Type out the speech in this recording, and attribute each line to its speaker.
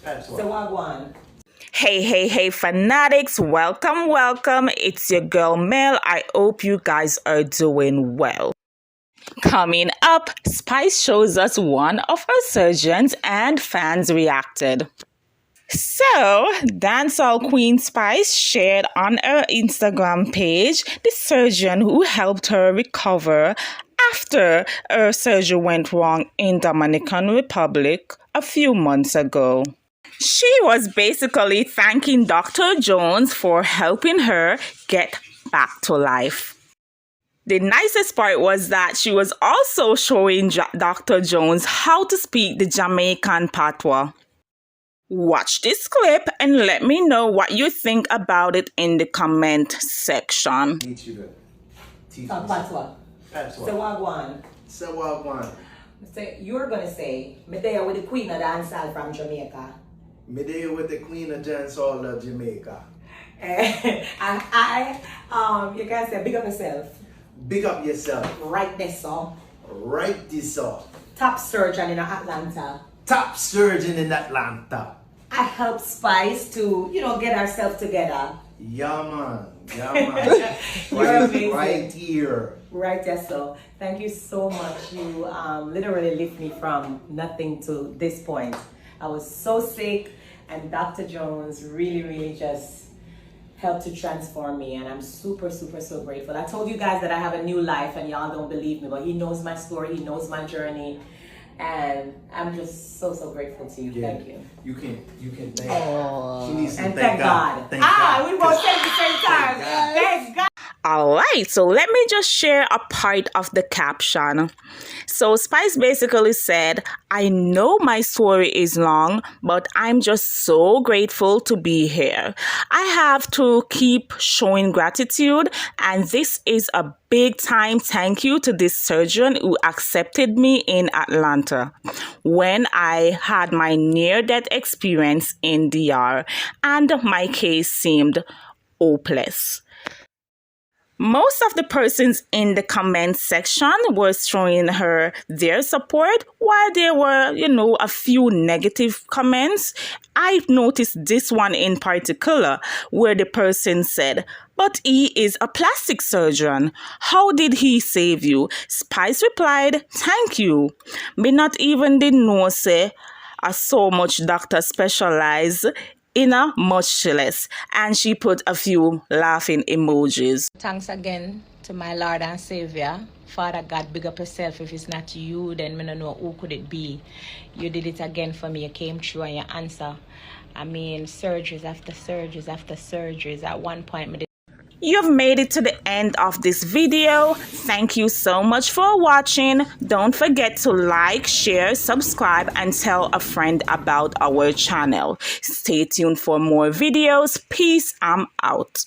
Speaker 1: Patwa.
Speaker 2: So Wagwan.
Speaker 3: Hey, fanatics, welcome. It's your girl Mel. I hope you guys are doing well. Coming up, Spice shows us one of her surgeons and fans reacted. So, Dancehall Queen Spice shared on her Instagram page the surgeon who helped her recover after her surgery went wrong in Dominican Republic a few months ago. She was basically thanking Dr. Jones for helping her get back to life. The nicest part was that she was also showing Dr. Jones how to speak the Jamaican Patwa. Watch this clip and let me know what you think about it in the comment section.
Speaker 1: Teach you good. Teach you.
Speaker 2: Patwa.
Speaker 1: Patwa.
Speaker 2: So Wagwan.
Speaker 1: So Wagwan.
Speaker 2: So you're gonna say, me there with the Queen of Dancehall from Jamaica.
Speaker 1: Me there with the Queen of Dancehall of Jamaica.
Speaker 2: You can say, big up yourself.
Speaker 1: Big up yourself.
Speaker 2: Right there, so.
Speaker 1: Right this up.
Speaker 2: Top surgeon in Atlanta.
Speaker 1: Top surgeon in Atlanta.
Speaker 2: I help Spice to, get ourselves together.
Speaker 1: Yeah man.
Speaker 2: You're amazing.
Speaker 1: Right here.
Speaker 2: Right there, so. Thank you so much. You literally lift me from nothing to this point. I was so sick, and Dr. Jones really just helped to transform me, and I'm super grateful. I told you guys that I have a new life, and y'all don't believe me, but he knows my story, he knows my journey, and I'm just so grateful to you.
Speaker 1: Yeah.
Speaker 2: Thank you.
Speaker 1: You can thank. She needs to
Speaker 2: And
Speaker 1: thank God. Thank God.
Speaker 2: We both said it at the same time. Thank God.
Speaker 3: Alright, so let me just share a part of the caption. So Spice basically said, I know my story is long, but I'm just so grateful to be here. I have to keep showing gratitude, and this is a big time thank you to this surgeon who accepted me in Atlanta when I had my near-death experience in DR and my case seemed hopeless. Most of the persons in the comment section were showing her their support, while there were, a few negative comments. I noticed this one in particular, where the person said, but he is a plastic surgeon. How did he save you? Spice replied, thank you. Me not even did know say, so much doctor specialize in a much less, and she put a few laughing emojis.
Speaker 4: Thanks again to my Lord and Savior. Father God, big up yourself. If it's not you, then I don't know who could it be. You did it again for me. You came through and you answer. I mean, surgeries after surgeries after surgeries. At one point,
Speaker 3: You've made it to the end of this video. Thank you so much for watching. Don't forget to like, share, subscribe, and tell a friend about our channel. Stay tuned for more videos. Peace. I'm out.